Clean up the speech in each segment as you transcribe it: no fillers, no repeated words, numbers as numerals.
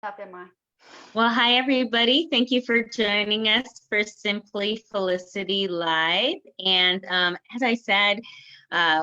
Up am I? Well, hi, everybody. Thank you for joining us for Simply Felicity Live. And as I said,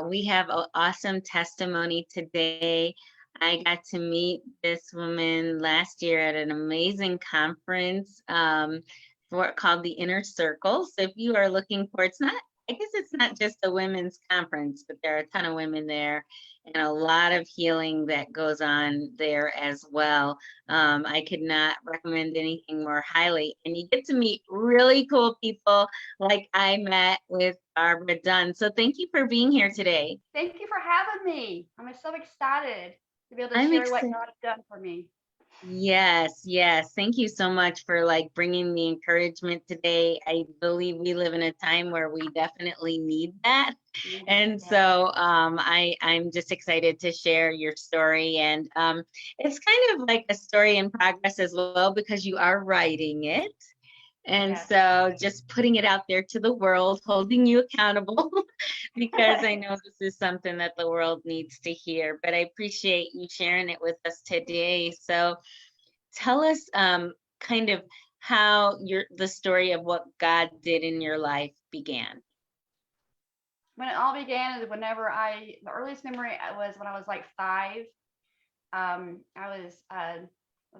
we have an awesome testimony today. I got to meet this woman last year at an amazing conference called the Inner Circle. So if you are looking for, I guess it's not just a women's conference, but there are a ton of women there and a lot of healing that goes on there as well. I could not recommend anything more highly. And you get to meet really cool people like I met with Barbara Dunn. So thank you for being here today. Thank you for having me. I'm so excited to be able to I'm share what excited. God has done for me. Yes, yes. Thank you so much for bringing the encouragement today. I believe we live in a time where we definitely need that. And Yeah. so I'm just excited to share your story. And it's kind of like a story in progress as well because you are writing it. And Yes. so just putting it out there to the world, holding you accountable, because I know this is something that the world needs to hear. But I appreciate you sharing it with us today. So tell us kind of how the story of what God did in your life began. When it all began is the earliest memory was when I was like 5. I was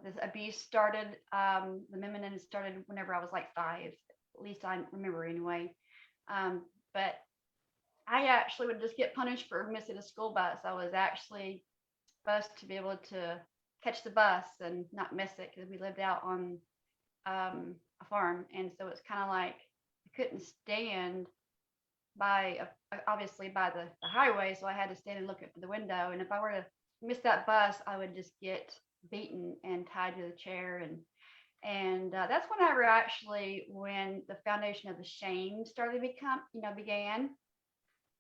this abuse started. The memory started whenever I was like 5. At least I remember anyway. But I actually would just get punished for missing a school bus. I was actually supposed to be able to catch the bus and not miss it because we lived out on a farm, and so it's kind of like I couldn't stand obviously by the highway, so I had to stand and look at the window. And if I were to miss that bus, I would just get beaten and tied to the chair, and that's whenever actually when the foundation of the shame started to began.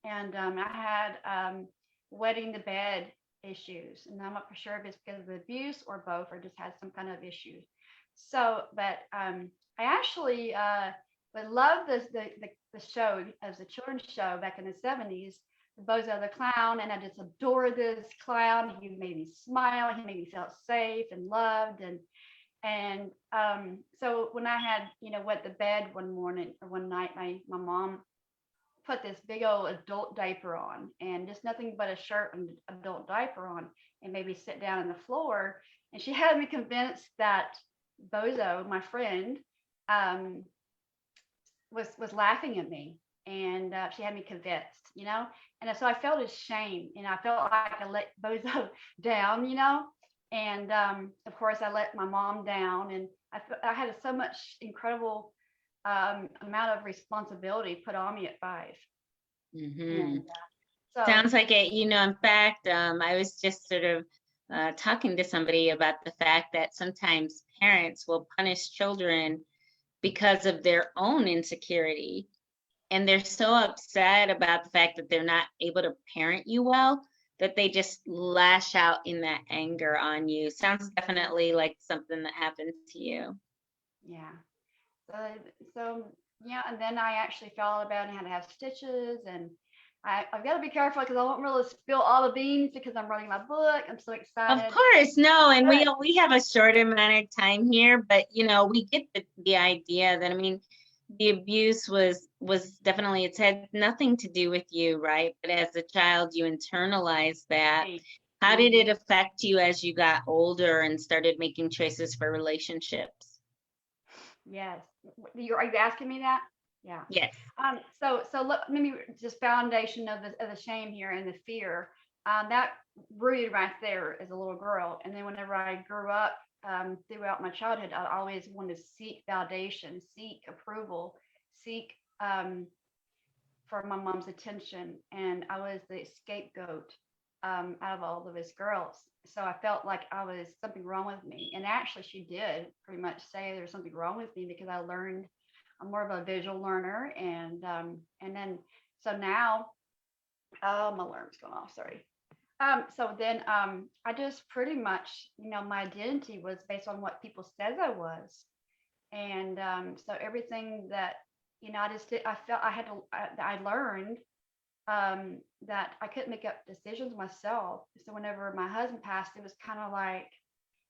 And I had wetting the bed issues, and I'm not for sure if it's because of the abuse or both, or just had some kind of issues. So, but I actually would love the show as a children's show back in the 70s, Bozo the Clown, and I just adored this clown. He made me smile. He made me feel safe and loved, and so when I had wet the bed one morning or one night, my mom put this big old adult diaper on and just nothing but a shirt and adult diaper on, and maybe sit down on the floor. And she had me convinced that Bozo, my friend, um, was laughing at me. And she had me convinced. And so I felt ashamed, and I felt like I let Bozo down. And of course, I let my mom down, and I had so much incredible amount of responsibility put on me at 5. Hmm. And so, Sounds like it. In fact, I was just sort of talking to somebody about the fact that sometimes parents will punish children because of their own insecurity. And they're so upset about the fact that they're not able to parent you well that they just lash out in that anger on you. Sounds definitely like something that happened to you. yeah. So, so yeah, and then I actually fell out about it and had to have stitches. And I've got to be careful because I won't really spill all the beans because I'm writing my book. I'm so Of excited. course, no, and But we have a short amount of time here, but we get the idea that, I mean, the abuse was definitely, it's had nothing to do with you, right? But as a child, you internalized that. How did mhm. it affect you as you got older and started making choices for relationships? Yes. Are you asking me that? Yeah. Yes. So look, maybe just foundation of the shame here and the fear. That rooted right there as a little girl. And then whenever I grew up, throughout my childhood, I always wanted to seek validation, seek approval, seek for my mom's attention. And I was the scapegoat out of all of us girls. So I felt like I was something wrong with me. And actually, she did pretty much say there's something wrong with me because I learned I'm more of a visual learner. And then so now, oh, my alarm's going off. Sorry. So then I just pretty much, my identity was based on what people says I was. And so everything that, I just did, I felt I had to, I learned that I couldn't make up decisions myself. So whenever my husband passed, it was kind of like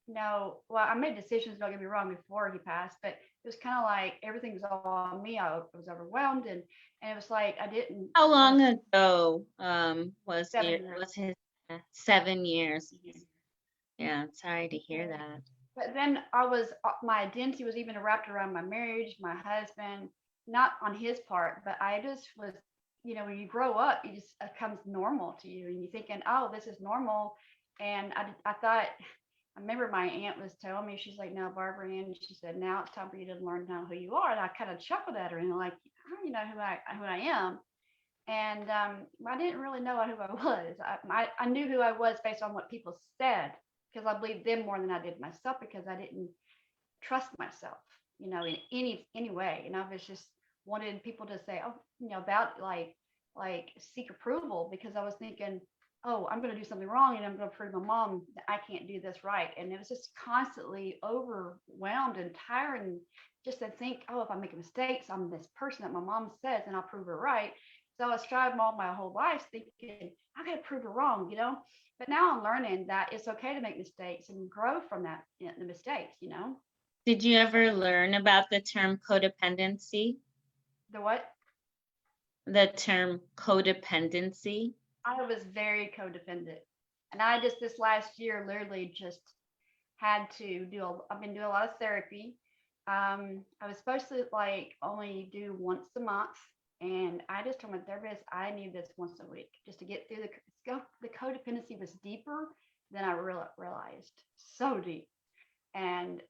well, I made decisions, don't get me wrong, before he passed, but it was kind of like everything was all on me. I was overwhelmed, and it was like How I long was ago seven years. was his 7 years? Yeah, sorry to hear that. But then my identity was even wrapped around my marriage, my husband, not on his part, but I just was, when you grow up, it just becomes normal to you, and you're thinking, oh, this is normal. And I thought, I remember my aunt was telling me, she's like, no, Barbara Ann, she said, now it's time for you to learn to know who you are. And I kind of chuckled at her and like, how do you know who I am? And I didn't really know who I was. I knew who I was based on what people said, because I believed them more than I did myself, because I didn't trust myself, in any way. And I was just wanted people to say, oh, about like seek approval, because I was thinking, oh, I'm going to do something wrong and I'm going to prove my mom that I can't do this right. And it was just constantly overwhelmed and tiring, just to think, oh, if I make mistakes, I'm this person that my mom says and I'll prove her right. So I strived all my whole life thinking, I got to prove her wrong. But now I'm learning that it's okay to make mistakes and grow from that, the mistakes. Did you ever learn about the term codependency? The what? The term codependency? I was very codependent. And I just this last year literally just had to I've been doing a lot of therapy. I was supposed to like only do once a month. And I just told my therapist I need this once a week just to get through the codependency was deeper than I realized. So deep. And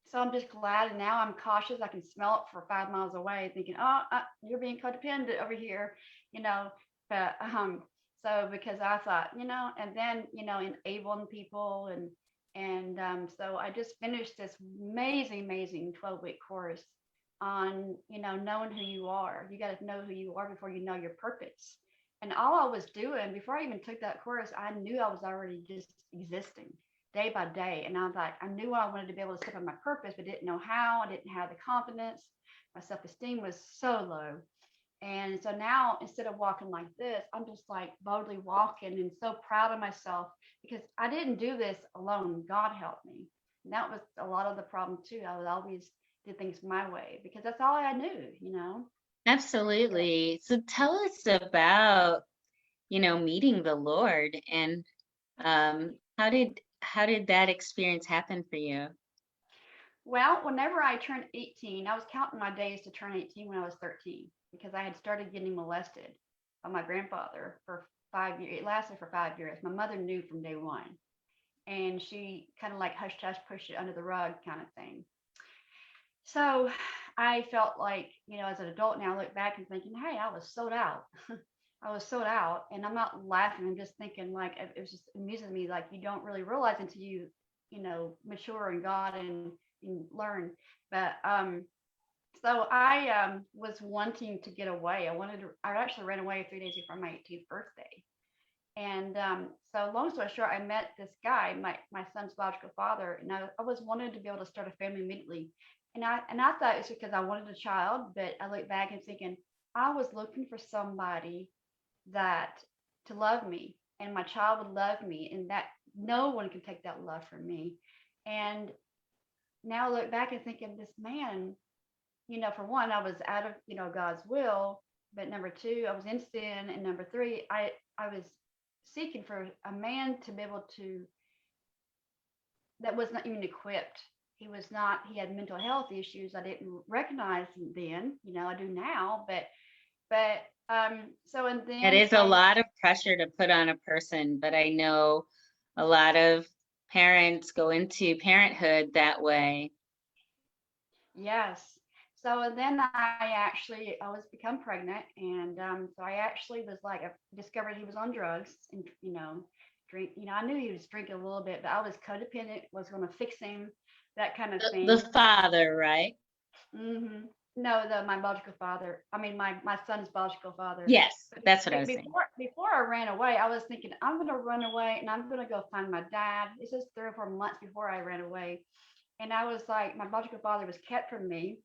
so I'm just glad. And now I'm cautious. I can smell it for 5 miles away, thinking, oh, you're being codependent over here, you know. But so because I thought, and then, enabling people and so I just finished this amazing 12-week course on, knowing who you are. You got to know who you are before you know your purpose. And all I was doing before I even took that course, I knew I was already just existing day by day. And I was like, I knew I wanted to be able to step on my purpose, but didn't know how. I didn't have the confidence. My self-esteem was so low. And so now instead of walking like this, I'm just like boldly walking and so proud of myself, because I didn't do this alone. God helped me. And that was a lot of the problem too. I would always do things my way because that's all I knew. Absolutely. So tell us about, meeting the Lord, and how did that experience happen for you? Well, whenever I turned 18, I was counting my days to turn 18 when I was 13, because I had started getting molested by my grandfather for 5 years. It lasted for 5 years. My mother knew from day one, and she kind of like hush hush, pushed it under the rug kind of thing. So I felt like, as an adult now, I look back and thinking, hey, I was sold out. I was sold out, and I'm not laughing. I'm just thinking, like, it was just amusing me. Like, you don't really realize until mature in God and learn. But so I was wanting to get away. I actually ran away 3 days before my 18th birthday. And so long story short, I met this guy, my son's biological father, and I was wanting to be able to start a family immediately. And I thought it's because I wanted a child, but I look back and thinking I was looking for somebody that to love me, and my child would love me, and that no one can take that love from me. And now I look back and thinking this man, for one, I was out of, God's will, but number two, I was in sin, and number three, I was seeking for a man to be able to that was not even equipped. He had mental health issues. I didn't recognize then, I do now, but so and It then is a lot of pressure to put on a person, but I know a lot of parents go into parenthood that way. yes. So and then I was become pregnant, and so I actually was like I discovered he was on drugs, and drink. I knew he was drinking a little bit, but I was codependent, was going to fix him, that kind of The thing. father, right? Hmm. No, my biological father. I mean, my son's biological father. Yes, But that's what I was saying. before I ran away, I was thinking I'm going to run away and I'm going to go find my dad. This is 3 or 4 months before I ran away, and I was like, my biological father was kept from me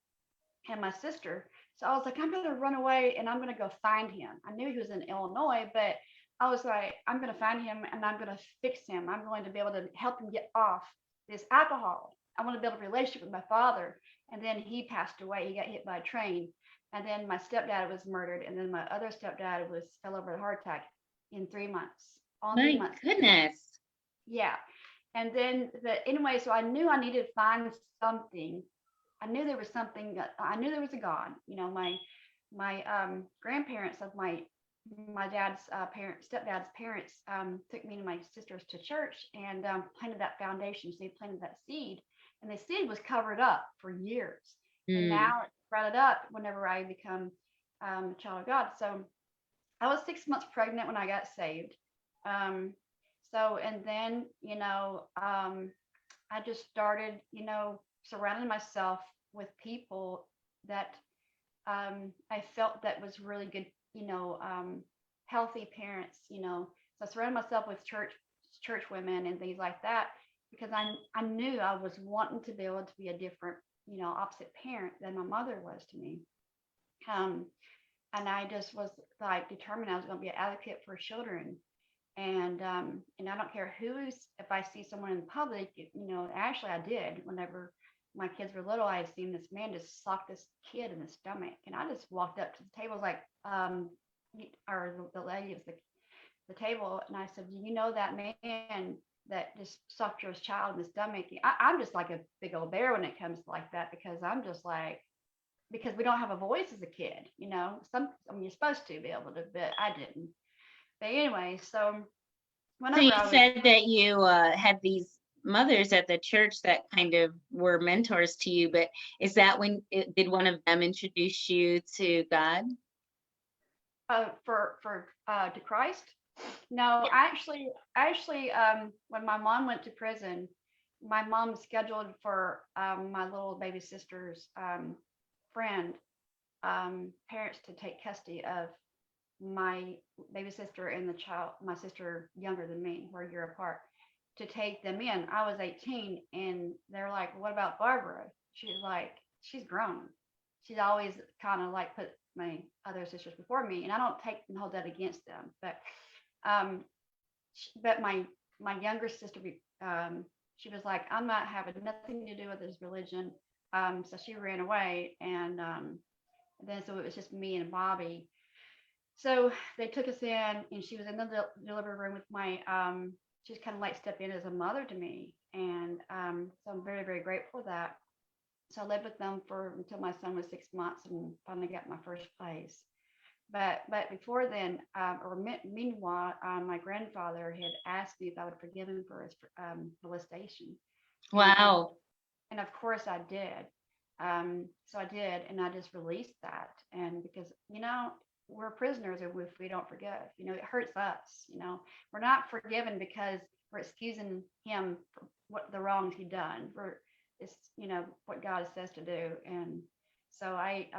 and my sister. So I was like, I'm going to run away and I'm going to go find him. I knew he was in Illinois, but I was like, I'm going to find him and I'm going to fix him. I'm going to be able to help him get off this alcohol. I want to build a relationship with my father. And then he passed away. He got hit by a train. And then my stepdad was murdered. And then my other stepdad fell over a heart attack in 3 months. All in My 3 months. goodness. Yeah. And then anyway, so I knew I needed to find something. I knew there was something. I knew there was a God. You know, my grandparents of my dad's stepdad's parents, took me and my sisters to church and planted that foundation. So they planted that seed, and the seed was covered up for years. And Mm. now it's sprouted up whenever I become a child of God. So I was 6 months pregnant when I got saved. Um, so, and then, I just started, surrounding myself with people that I felt that was really good, healthy parents, So I surrounded myself with church women and things like that because I knew I was wanting to be able to be a different, opposite parent than my mother was to me. Um, and I just was like determined I was going to be an advocate for children. And I don't care if I see someone in public, actually I did whenever my kids were little. I had seen this man just sock this kid in the stomach, and I just walked up to the table like, or the lady at the table, and I said, "Do you know that man that just socked your child in the stomach?" I'm just like a big old bear when it comes to like that because I'm just like, because we don't have a voice as a kid, you're supposed to be able to, but I didn't. But anyway, so So you whenever I was, said that you had these mothers at the church that kind of were mentors to you, but is that did one of them introduce you to God? to Christ, no, when my mom went to prison, my mom scheduled for my little baby sister's friend parents to take custody of my baby sister and my sister younger than me, we're a year apart, to take them in. I was 18, and they're like, "What about Barbara?" She's like, "She's grown." She's always kind of like put my other sisters before me, and I don't take and hold that against them. Um, but my younger sister, she was like, "I'm not having nothing to do with this religion." So she ran away, and then so it was just me and Bobby. So they took us in, and she was in the delivery room with she's kind of like stepped in as a mother to me. And so I'm very, very grateful for that. So I lived with them until my son was 6 months and finally got my first place. But before then, meanwhile, my grandfather had asked me if I would forgive him for his molestation. Wow. And of course I did. So I did, and I just released that. And because, we're prisoners if we don't forgive, it hurts us, we're not forgiven because we're excusing him for what the wrongs he done. It's, what God says to do. And so I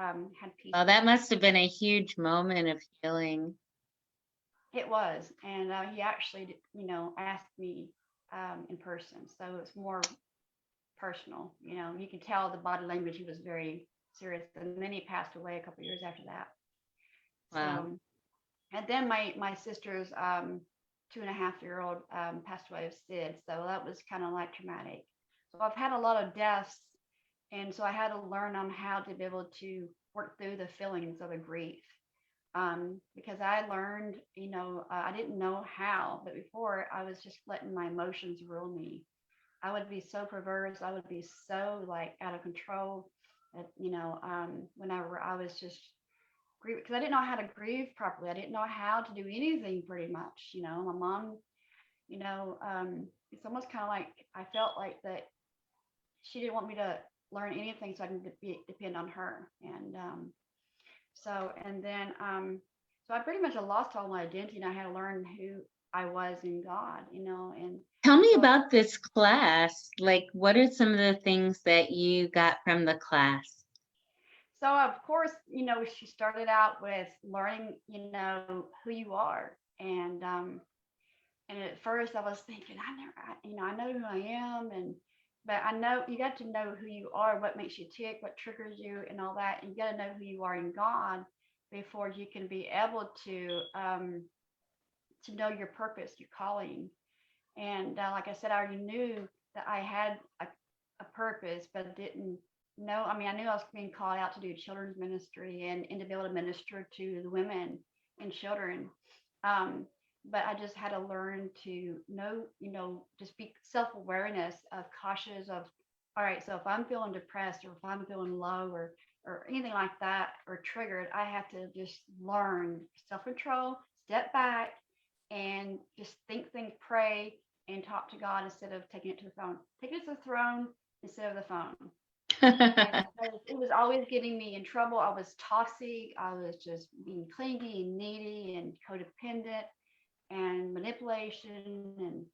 had peace. Well, that must have been a huge moment of healing. It was. And he actually, asked me in person. So it's more personal, you can tell the body language, he was very serious. And then he passed away a couple of years after that. Wow. So, and then my sister's 2.5-year-old passed away of SID. So that was kind of like traumatic. So I've had a lot of deaths. And so I had to learn on how to be able to work through the feelings of the grief. Because I learned, I didn't know how, but before I was just letting my emotions rule me. I would be so perverse. I would be so like out of control. That, whenever I was just grieve, because I didn't know how to grieve properly. I didn't know how to do anything pretty much. My mom, it's almost kind of like I felt like that she didn't want me to learn anything, so I didn't depend on her. And so I pretty much lost all my identity, and I had to learn who I was in God, and Tell me so about this class. Like, what are some of the things that you got from the class? So of course, she started out with learning, who you are. And at first I was thinking, I know who I am. But I know you got to know who you are, what makes you tick, what triggers you and all that. And you got to know who you are in God before you can be able to to know your purpose, your calling. And like I said, I already knew that I had a purpose, but I didn't know. I mean, I knew I was being called out to do children's ministry and to be able to minister to the women and children. Um, but I just had to learn to know, just be self-awareness of cautious of, all right, so if I'm feeling depressed or if I'm feeling low or anything like that or triggered, I have to just learn self-control, step back and just think, pray, and talk to God instead of taking it to the phone. Take it to the throne instead of the phone. And because it was always getting me in trouble. I was toxic. I was just being clingy and needy and codependent and manipulation. And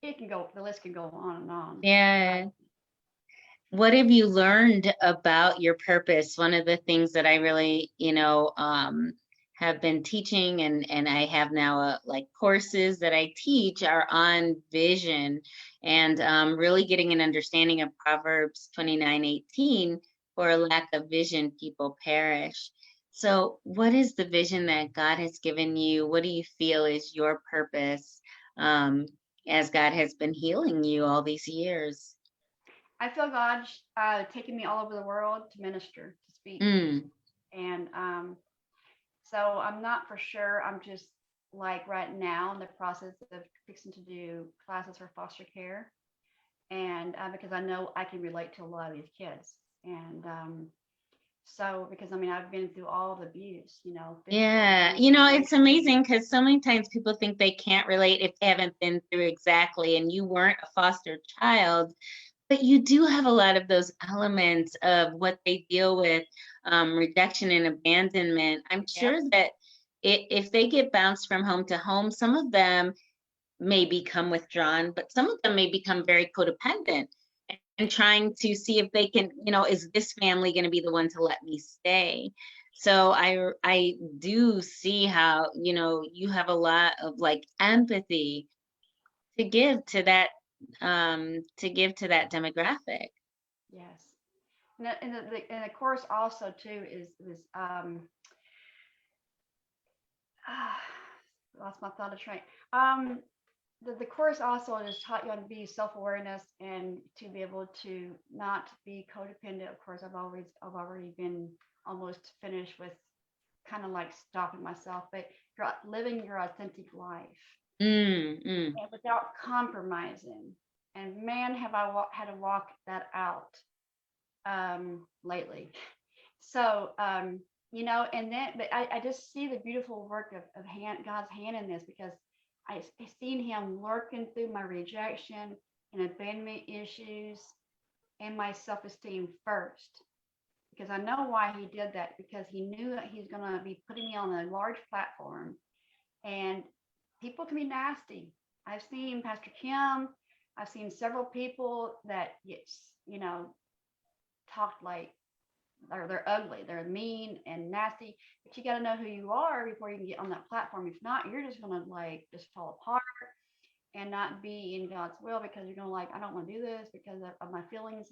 the list can go on and on. Yeah. What have you learned about your purpose? One of the things that I really, have been teaching and I have now like courses that I teach are on vision and really getting an understanding of Proverbs 29:18, for a lack of vision, people perish. So what is the vision that God has given you? What do you feel is your purpose as God has been healing you all these years? I feel God taking me all over the world to minister, to speak. Mm. And so I'm not for sure. I'm just like right now in the process of fixing to do classes for foster care. And because I know I can relate to a lot of these kids. And so, because I mean, I've been through all the abuse, physical Yeah, abuse, it's racial. amazing because so many times people think they can't relate if they haven't been through exactly, and you weren't a foster child, but you do have a lot of those elements of what they deal with, rejection and abandonment. I'm Yep. sure that if they get bounced from home to home, some of them may become withdrawn, but some of them may become very codependent and trying to see if they can, is this family going to be the one to let me stay? So I do see how, you have a lot of like empathy to give to that demographic. Yes. And the course also too is ah, lost my thought of train. Um, the course also has taught you how to be self-awareness and to be able to not be codependent. Of course, I've already been almost finished with kind of like stopping myself, but you're living your authentic life Mm, mm. and without compromising. And man, have I had to walk that out lately. So, and then, but I just see the beautiful work of God's hand in this because I seen him working through my rejection and abandonment issues and my self-esteem first. Because I know why he did that, because he knew that he's going to be putting me on a large platform and people can be nasty. I've seen Pastor Kim, I've seen several people that, yes, talked like, or they're ugly, they're mean and nasty, but you got to know who you are before you can get on that platform. If not, you're just going to like just fall apart and not be in God's will because you're going to like, I don't want to do this because of my feelings.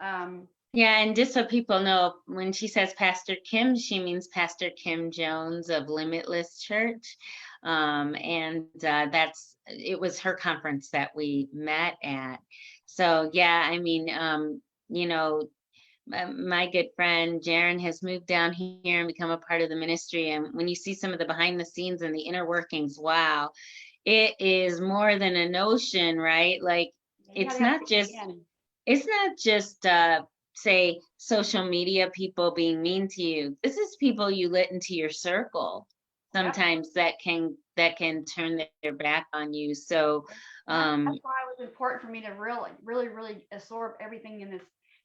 Um, Yeah, and just so people know, when she says Pastor Kim, she means Pastor Kim Jones of Limitless Church. And it was her conference that we met at. So, yeah, I mean, you know, my good friend Jaron has moved down here and become a part of the ministry. And when you see some of the behind the scenes and the inner workings, wow, it is more than a notion, right? Like, you got it's to have not thick just skin. it's not just say social media people being mean to you. This is people you let into your circle Yep. sometimes that can turn their back on you. So And that's, um that's why it was important for me to really, really, really absorb everything in this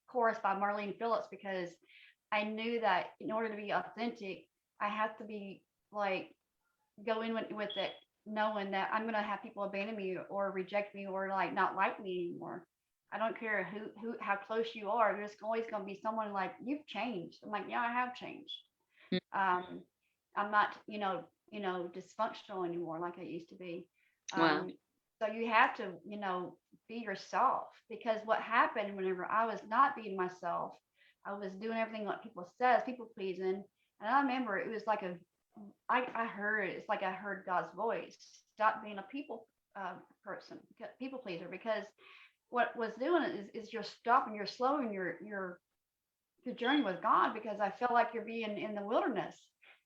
course by Marlene Phillips, because I knew that in order to be authentic, I have to be like go in with it, knowing that I'm gonna have people abandon me or reject me or like not like me anymore. I don't care how close you are. There's always gonna be someone like, you've changed. I'm like, yeah, I have changed. Um, I'm not, dysfunctional anymore like I used to be. wow. So you have to, be yourself, because what happened whenever I was not being myself, I was doing everything like people says, people pleasing. And I remember it was like I heard, it's like I heard God's voice. Stop being a person, people pleaser, because what was doing is you're stopping, you're slowing your journey with God, because I feel like you're being in the wilderness.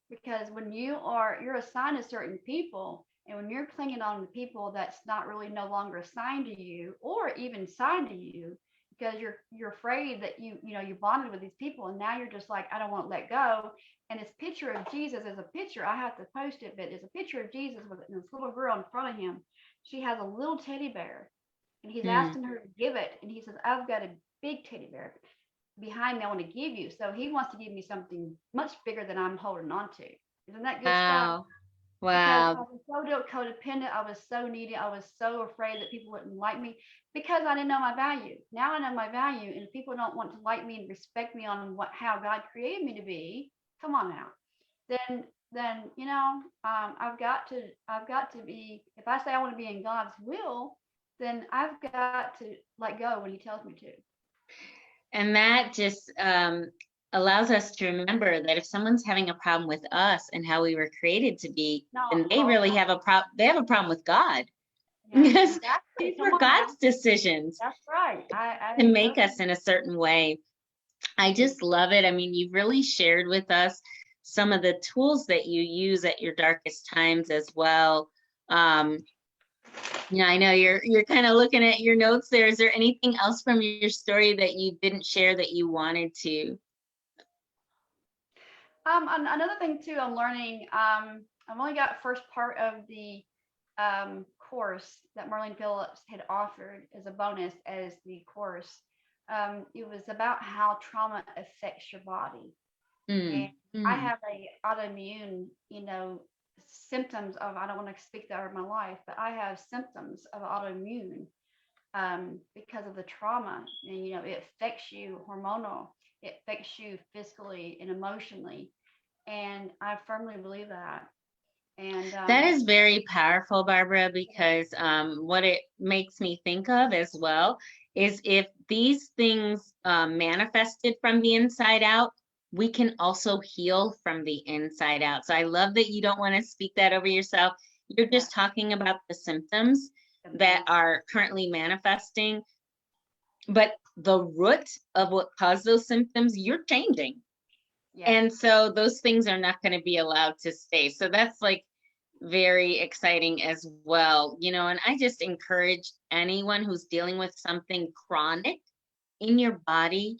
Because when you're assigned to certain people, and when you're clinging on to people that's not really no longer assigned to you or even signed to you, because you're afraid that you bonded with these people, and now you're just like, I don't want to let go. And this picture of Jesus is a picture, I have to post it, but it's a picture of Jesus with this little girl in front of him. She has a little teddy bear, and he's Mm. asking her to give it, and he says, I've got a big teddy bear behind me I want to give you. So he wants to give me something much bigger than I'm holding on to. Isn't that good stuff? Wow. Because I Wow. was so codependent, I was so needy, I was so afraid that people wouldn't like me because I didn't know my value. Now I know my value, and if people don't want to like me and respect me on how God created me to be, come on now. Then I've got to be. If I say I want to be in God's will, then I've got to let go when He tells me to. And that just allows us to remember that if someone's having a problem with us and how we were created to be, then they No, really have a problem. They have a problem with God yeah, because exactly. these Come were on now. God's decisions That's right. to I make totally us in a certain way. I agree. just love it. I mean, you've really shared with us some of the tools that you use at your darkest times as well. Um, I know you're kind of looking at your notes there. Is there anything else from your story that you didn't share that you wanted to? Another thing too, I'm learning. I've only got first part of the course that Marlene Phillips had offered as a bonus as the course. It was about how trauma affects your body, and Mm, I mm. have a autoimmune, symptoms of. I don't want to speak that over my life, but I have symptoms of autoimmune because of the trauma, and it affects you hormonal, it affects you physically and emotionally, and I firmly believe that. And That is very powerful, Barbara, because what it makes me think of as well is if these things manifested from the inside out, we can also heal from the inside out. So I love that you don't want to speak that over yourself. You're yeah, just talking about the symptoms that symptoms. are currently manifesting, but the root of what caused those symptoms, you're changing. Yes, And so those things are not going to be allowed to stay. So that's like very exciting as well. And I just encourage anyone who's dealing with something chronic in your body,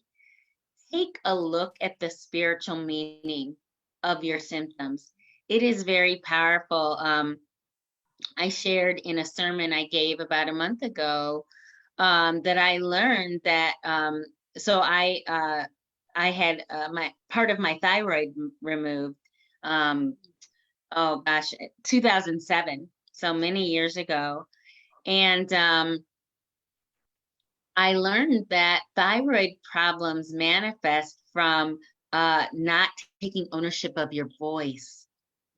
take a look at the spiritual meaning of your symptoms. It is very powerful. I shared in a sermon I gave about a month ago that I learned that so I had my part of my thyroid removed. Oh gosh, 2007, so many years ago. And I learned that thyroid problems manifest from not taking ownership of your voice,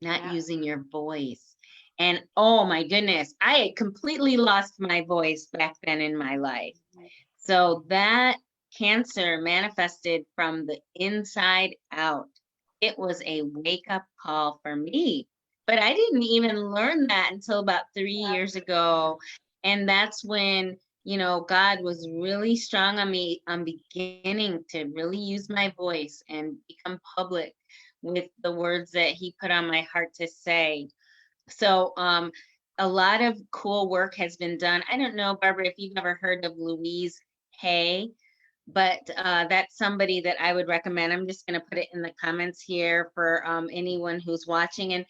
not yeah, using your voice. And oh my goodness, I had completely lost my voice back then in my life. So that cancer manifested from the inside out. It was a wake up call for me. But I didn't even learn that until about 3 years ago. And that's when, God was really strong on me. I'm beginning to really use my voice and become public with the words that He put on my heart to say. So, a lot of cool work has been done. I don't know, Barbara, if you've ever heard of Louise Hay, but that's somebody that I would recommend. I'm just going to put it in the comments here for anyone who's watching. And,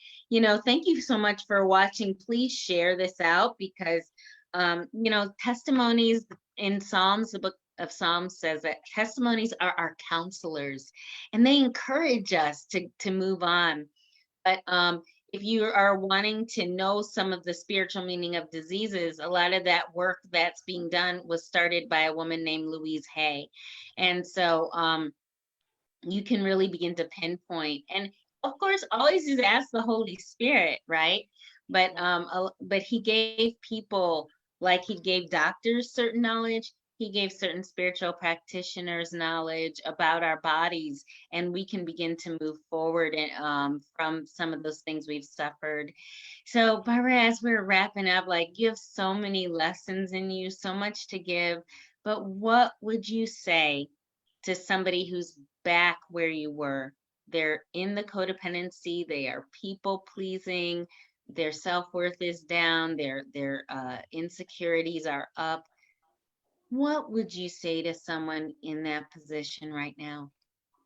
thank you so much for watching. Please share this out because, testimonies in Psalms, the book of Psalms says that testimonies are our counselors and they encourage us to move on. But if you are wanting to know some of the spiritual meaning of diseases, a lot of that work that's being done was started by a woman named Louise Hay. And so you can really begin to pinpoint. And of course, always just ask the Holy Spirit, right? But He gave people, like He gave doctors certain knowledge, He gave certain spiritual practitioners knowledge about our bodies, and we can begin to move forward and, from some of those things we've suffered. So, Barbara, as we're wrapping up, like you have so many lessons in you, so much to give, but what would you say to somebody who's back where you were? They're in the codependency, they are people pleasing, their self-worth is down, their insecurities are up. What would you say to someone in that position right now?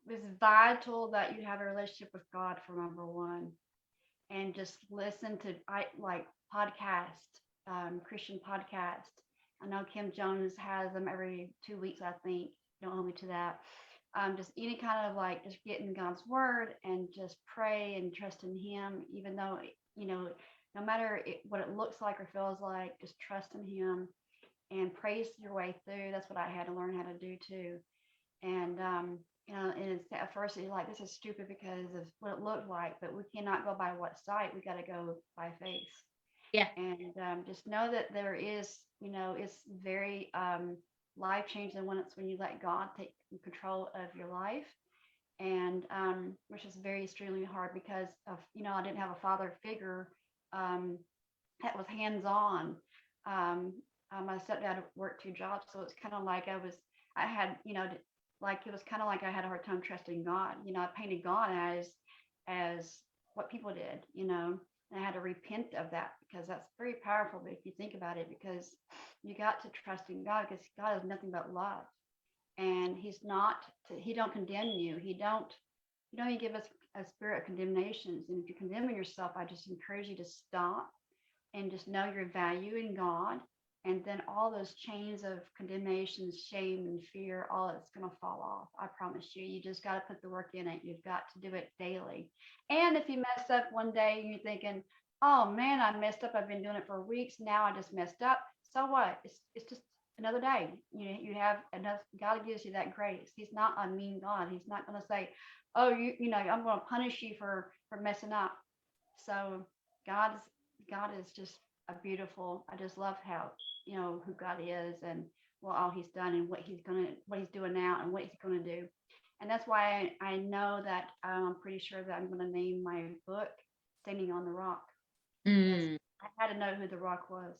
It's vital that you have a relationship with God for number one, and just listen to I like podcast, Christian podcast. I know Kim Jones has them every 2 weeks, I think. Don't hold me to that. Just any kind of like just getting God's word and just pray and trust in Him, even though you know, no matter what it looks like or feels like, just trust in Him and praise your way through. That's what I had to learn how to do too. And and it's, at first it's like this is stupid because of what it looked like, but we cannot go by what sight. We got to go by faith. Yeah. And just know that there is, it's very life changing when you let God take control of your life. And which is very extremely hard because of, I didn't have a father figure um, that was hands on. Um, my stepdad worked 2 jobs, so it's kind of like I had, like it was kind of like I had a hard time trusting God. I painted God as what people did, and I had to repent of that because that's very powerful. But if you think about it, because you got to trust in God because God is nothing but love, and He don't condemn you. He don't even give us a spirit of condemnations. And if you're condemning yourself, I just encourage you to stop and just know your value in God. And then all those chains of condemnation, shame, and fear, all it's going to fall off. I promise you. You just got to put the work in it. You've got to do it daily. And if you mess up one day and you're thinking, oh man, I messed up. I've been doing it for weeks. Now I just messed up. So what? It's just another day. You have enough. God gives you that grace. He's not a mean God. He's not going to say, oh, I'm going to punish you for messing up. So God's God is just a beautiful. I just love how who God is and what all He's done and what He's doing now and what He's gonna do. And that's why I know that I'm pretty sure that I'm gonna name my book "Standing on the Rock" because I had to know who the rock was.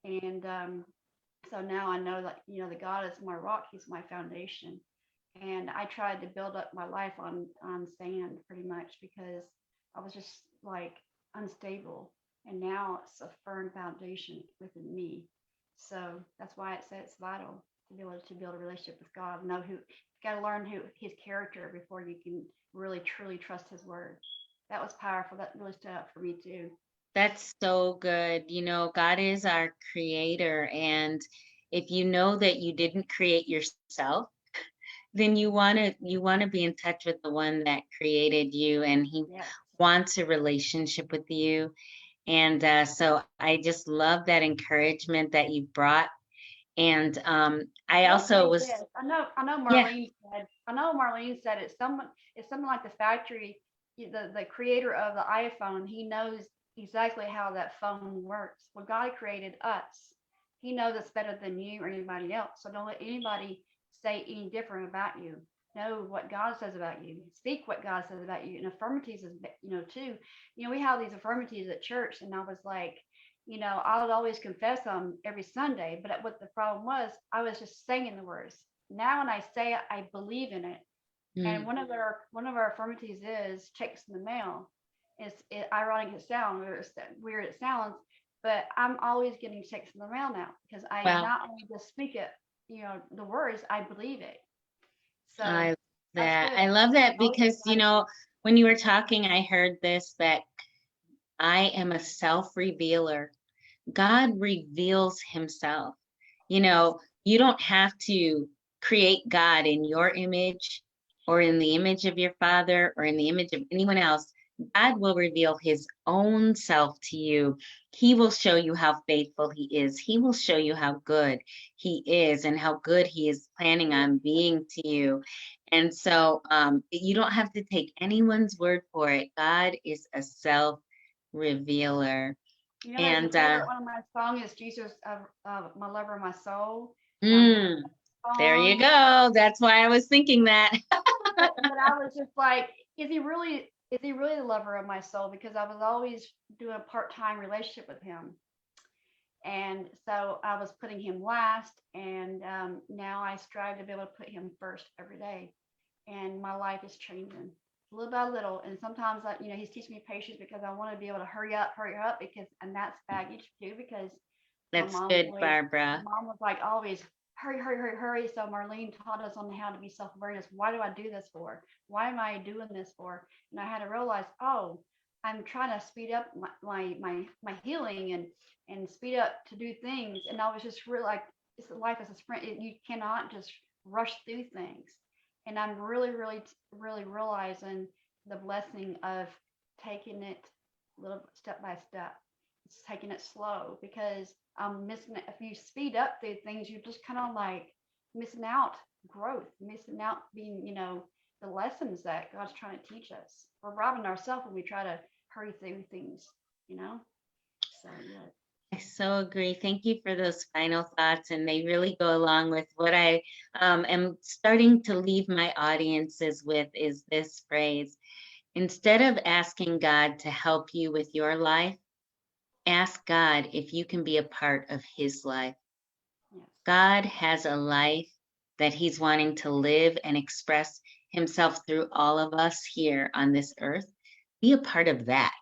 And so now I know that that God is my rock. He's my foundation. And I tried to build up my life on sand pretty much because I was just like unstable, and now it's a firm foundation within me. So that's why it says it's vital to be able to build a relationship with God. Know who you got to learn who His character before you can really truly trust His word. That was powerful. That really stood out for me too. That's so good. God is our creator. And if you know that you didn't create yourself, then you want to be in touch with the one that created you, and He Yes. wants a relationship with you. And so I just love that encouragement that you brought. And I Well, also was, yes. I know yeah, Marlene said it's something like the factory, the creator of the iPhone, he knows exactly how that phone works. Well, God created us. He knows it's better than you or anybody else. So don't let anybody say any different about you. Know what God says about you. Speak what God says about you. And affirmatives is, too. We have these affirmatives at church, and I was like, I would always confess them every Sunday. But what the problem was, I was just saying the words. Now, when I say it, I believe in it. And mm, one of our affirmatives is checks in the mail. Ironic it sounds, weird it sounds, but I'm always getting checks in the mail now because I well, not only just speak it, the words, I believe it. So I that's that good. I love that Always because gratitude. when you were talking, I heard this, that I am a self-revealer. God reveals Himself. Yes. You don't have to create God in your image or in the image of your father or in the image of anyone else. God will reveal His own self to you. He will show you how faithful He is. He will show you how good He is and how good He is planning on being to you. And so you don't have to take anyone's word for it. God is a self revealer. There's a And favorite one of my song is Jesus, my lover, my soul. Mm, there you Um, go. That's why I was thinking that. but I was just like, is he really the lover of my soul? Because I was always doing a part-time relationship with him. And so I was putting him last, and now I strive to be able to put him first every day. And my life is changing little by little. And sometimes, he's teaching me patience because I want to be able to hurry up, because, and that's baggage too, because my That's mom good, always, Barbara. mom was like always, hurry. So Marlene taught us on how to be self-awareness. Why do I do this for? Why am I doing this for? And I had to realize, oh, I'm trying to speed up my healing and speed up to do things. And I was just really like, it's life as a sprint. You cannot just rush through things. And I'm really realizing the blessing of taking it little step by step. It's taking it slow, because missing it. If you speed up through things, you're just kind of like missing out growth, missing out being, the lessons that God's trying to teach us. We're robbing ourselves when we try to hurry through things, you know? So, yeah. I so agree. Thank you for those final thoughts. And they really go along with what I am starting to leave my audiences with is this phrase. Instead of asking God to help you with your life, ask God if you can be a part of his life. Yes. God has a life that he's wanting to live and express himself through all of us here on this earth. Be a part of that.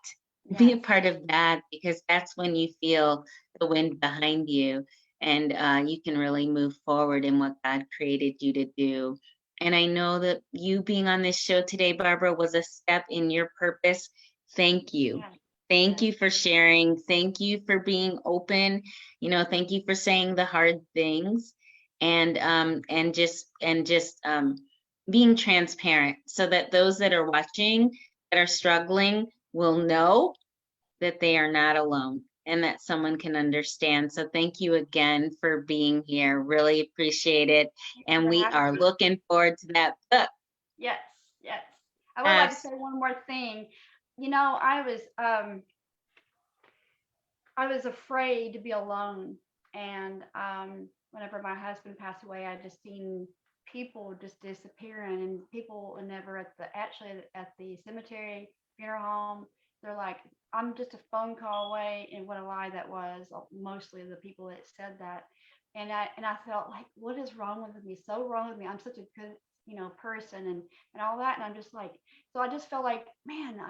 Be a Yes. part of that, because that's when you feel the wind behind you, and you can really move forward in what God created you to do. And I know that you being on this show today, Barbara, was a step in your purpose. Thank you. Yes. Thank Yes. you for sharing. Thank you for being open. Thank you for saying the hard things, and just being transparent, so that those that are watching that are struggling will know that they are not alone and that someone can understand. So thank you again for being here. Really appreciate it. Thank you And for we having are me. looking forward to that book. Yes. Yes. I would like to Abs- say one more thing. I was afraid to be alone, and whenever my husband passed away, I just seen people just disappearing, and people were never at the cemetery funeral home. They're like, I'm just a phone call away, and what a lie that was. Mostly the people that said that, and I felt like, what is wrong with me? So wrong with me. I'm such a good person, and all that, and I'm just like, so I just felt like, man,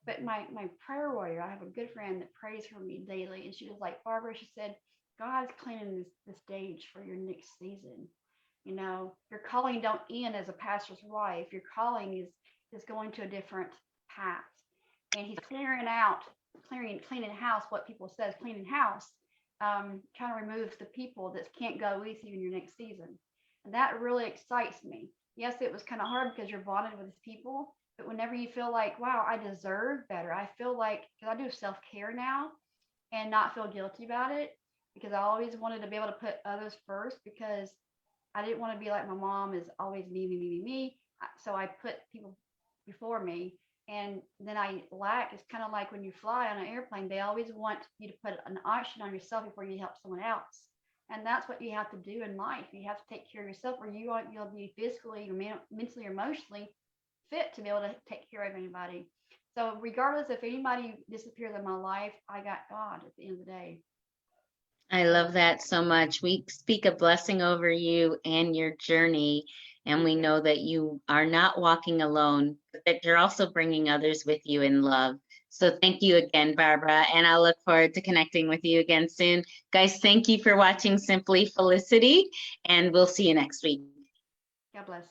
but my prayer warrior, I have a good friend that prays for me daily, and she was like, Barbara, she said, God's cleaning this stage for your next season. Your calling don't end as a pastor's wife. Your calling is going to a different path, and He's cleaning house. What people says cleaning house, trying to remove the people that can't go with you in your next season, and that really excites me. Yes, it was kind of hard because you're bonded with people, but whenever you feel like, wow, I deserve better, I feel like, because I do self care now and not feel guilty about it, because I always wanted to be able to put others first, because I didn't want to be like my mom is always me. So I put people before me. And then I lack. It's kind of like when you fly on an airplane, they always want you to put an oxygen on yourself before you help someone else. And that's what you have to do in life. You have to take care of yourself, or you'll be physically or mentally or emotionally fit to be able to take care of anybody. So regardless if anybody disappears in my life, I got God at the end of the day. I So love that so much. We speak a blessing over you and your journey, and thank we you. know that you are not walking alone, but that you're also bringing others with you in love. So thank you again, Barbara, and I'll look forward to connecting with you again soon. Guys, thank you for watching Simply Felicity, and we'll see you next week. God bless.